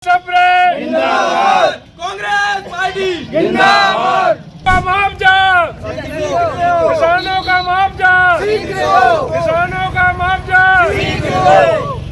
जिंदाबाद कांग्रेस पार्टी जिंदाबाद का मुआवजा किसानों का मुआवजा किसानों का मुआवजा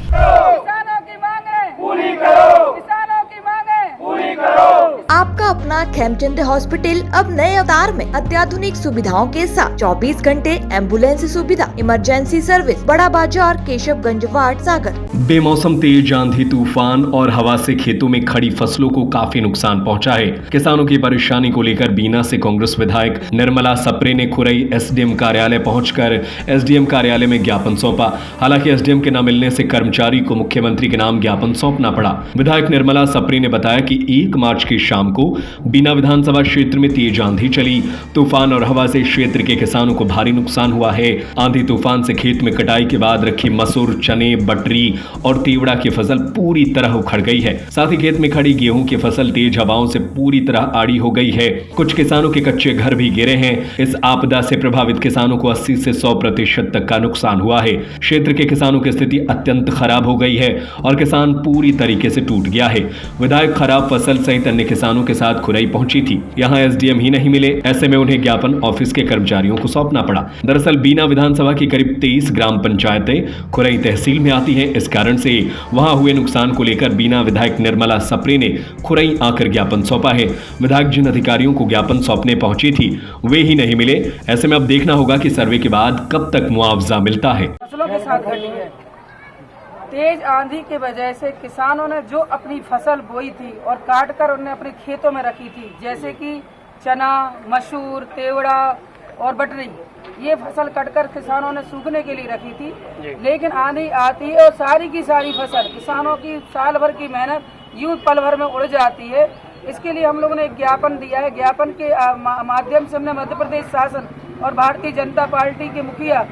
किसानों की मांगे पूरी करो किसानों की मांगे पूरी करो। आपका अपना खेमचंद हॉस्पिटल अब नए अवतार में अत्याधुनिक सुविधाओं के साथ 24 घंटे एम्बुलेंस सुविधा, इमरजेंसी सर्विस, बड़ा बाजार, केशवगंज वार्ड, सागर। बेमौसम तेज आंधी, तूफान और हवा से खेतों में खड़ी फसलों को काफी नुकसान पहुंचा है। किसानों की परेशानी को लेकर बीना से कांग्रेस विधायक निर्मला सप्रे ने खुरई एसडीएम कार्यालय पहुंचकर एसडीएम कार्यालय में ज्ञापन सौंपा। हालांकि एसडीएम के न मिलने से कर्मचारी को मुख्यमंत्री के नाम ज्ञापन सौंपना पड़ा। विधायक निर्मला सप्रे ने बताया कि 1 मार्च की शाम को बीना विधानसभा क्षेत्र में तेज आंधी चली। तूफान और हवा से क्षेत्र के किसानों को भारी नुकसान हुआ है। आंधी तूफान से खेत में कटाई के बाद रखी मसूर, चने, बटरी और तीवड़ा की फसल पूरी तरह उखड़ गई है। साथ ही खेत में खड़ी गेहूं की फसल तेज हवाओं से पूरी तरह आड़ी हो गई है। कुछ किसानों के कच्चे घर भी गिरे हैं। इस आपदा से प्रभावित किसानों को 80 से 100% तक का नुकसान हुआ है। क्षेत्र के किसानों की स्थिति अत्यंत खराब हो गई है और किसान पूरी तरीके से टूट गया है। विधायक खराब फसल सहित अन्य किसानों के साथ खुरई पहुंची थी। यहाँ एसडीएम ही नहीं मिले, ऐसे में उन्हें ज्ञापन ऑफिस के कर्मचारियों को सौंपना पड़ा। दरअसल बीना विधानसभा की करीब 23 ग्राम पंचायतें खुरई तहसील में आती हैं। इस कारण से वहां हुए नुकसान को लेकर बीना विधायक निर्मला सप्रे ने खुरई आकर ज्ञापन सौंपा है। विधायक जिन अधिकारियों को ज्ञापन सौंपने पहुंची थी वे ही नहीं मिले। ऐसे में अब देखना होगा कि सर्वे के बाद कब तक मुआवजा मिलता है। फसलों के साथ घटी है। तेज आंधी के वजह से किसानों ने जो अपनी फसल बोई थी और काट कर उन्हें अपने खेतों में रखी थी, जैसे कि चना, मसूर, तेवड़ा और बटरी, ये फसल कटकर किसानों ने सूखने के लिए रखी थी। लेकिन आंधी आती है और सारी की सारी फसल, किसानों की साल भर की मेहनत यूं पल भर में उड़ जाती है। इसके लिए हम लोगों ने एक ज्ञापन दिया है। ज्ञापन के माध्यम से हमने मध्य प्रदेश शासन और भारतीय जनता पार्टी के मुखिया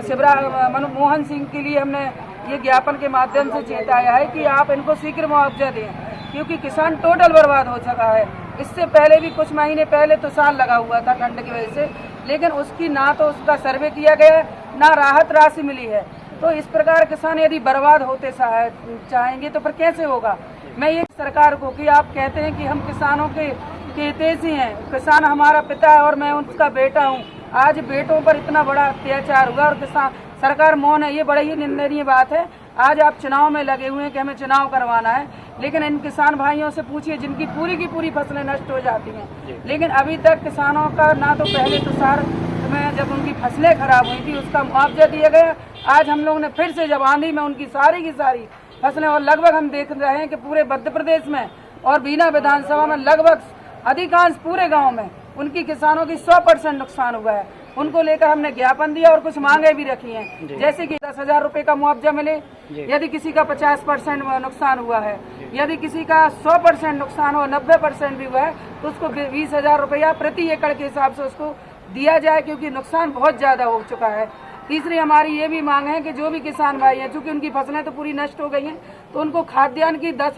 शिवराज मनमोहन सिंह के लिए हमने ये ज्ञापन के माध्यम से चेताया है कि आप इनको शीघ्र मुआवजा दें, क्योंकि किसान टोटल बर्बाद हो चुका है। इससे पहले भी कुछ महीने पहले तो साल लगा हुआ था ठंड की वजह से, लेकिन उसकी ना तो उसका सर्वे किया गया, ना राहत राशि मिली है। तो इस प्रकार किसान यदि बर्बाद होते चाहेंगे तो फिर कैसे होगा। मैं ये सरकार को कि आप कहते हैं कि हम किसानों के हितैषी हैं, किसान हमारा पिता है और मैं उसका बेटा हूँ। आज बेटों पर इतना बड़ा अत्याचार हुआ और किसान सरकार मौन है, ये बड़ी ही निंदनीय बात है। आज आप चुनाव में लगे हुए हैं कि हमें चुनाव करवाना है, लेकिन इन किसान भाइयों से पूछिए जिनकी पूरी की पूरी फसलें नष्ट हो जाती हैं। लेकिन अभी तक किसानों का ना तो पहले तुषार में जब उनकी फसलें खराब हुई थी उसका मुआवजा दिया गया। आज हम लोगों ने फिर से जब आंधी में उनकी सारी की सारी फसलें, और लगभग हम देख रहे हैं कि पूरे मध्य प्रदेश में और बीना विधानसभा में लगभग अधिकांश पूरे गाँव में उनकी किसानों की 100% नुकसान हुआ है। उनको लेकर हमने ज्ञापन दिया और कुछ मांगे भी रखी हैं, जैसे कि 10,000 रुपए का मुआवजा मिले यदि किसी का 50% नुकसान हुआ है, यदि किसी का 100% नुकसान हुआ, 90% भी हुआ है तो उसको 20,000 रुपया प्रति एकड़ के हिसाब से उसको दिया जाए, क्योंकि नुकसान बहुत ज़्यादा हो चुका है। तीसरी हमारी ये भी मांग है कि जो भी किसान भाई हैं, चूँकि उनकी फसलें तो पूरी नष्ट हो गई हैं, तो उनको खाद्यान्न की 10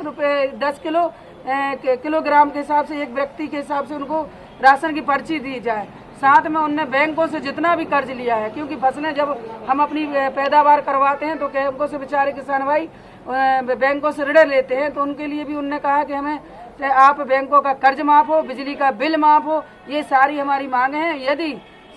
किलोग्राम के हिसाब से, एक व्यक्ति के हिसाब से उनको राशन की पर्ची दी जाए। साथ में उनने बैंकों से जितना भी कर्ज लिया है, क्योंकि फसलें जब हम अपनी पैदावार करवाते हैं तो बैंकों से बेचारे किसान भाई बैंकों से ऋण लेते हैं, तो उनके लिए भी उनने कहा कि हमें आप बैंकों का कर्ज माफ हो, बिजली का बिल माफ हो। ये सारी हमारी मांगे हैं। यदि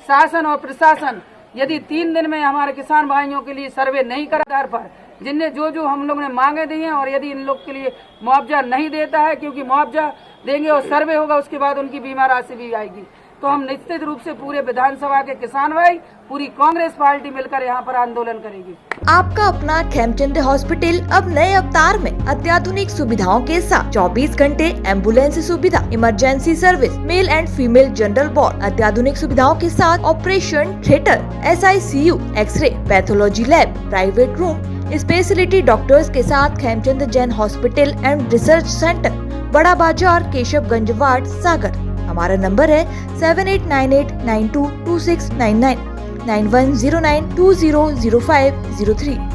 शासन और प्रशासन यदि 3 दिन में हमारे किसान भाइयों के लिए सर्वे नहीं कर आधार पर जिनने जो हम लोगों ने मांगे दी हैं, और यदि इन लोग के लिए मुआवजा नहीं देता है, क्योंकि मुआवजा देंगे और सर्वे होगा उसके बाद उनकी बीमा राशि भी आएगी, तो हम निश्चित रूप से पूरे विधानसभा के किसान भाई, पूरी कांग्रेस पार्टी मिलकर यहाँ पर आंदोलन करेगी। आपका अपना खेमचंद हॉस्पिटल अब नए अवतार में अत्याधुनिक सुविधाओं के साथ 24 घंटे एम्बुलेंस सुविधा, emergency service, male and female general ward, अत्याधुनिक सुविधाओं के साथ operation theatre, SICU, x ray, pathology lab, private room, speciality doctors के साथ Khemchand Jain hospital and research centre, Bada Bazar, Keshavganj ward, सागर। हमारा नंबर है 7898922699, 9109200503।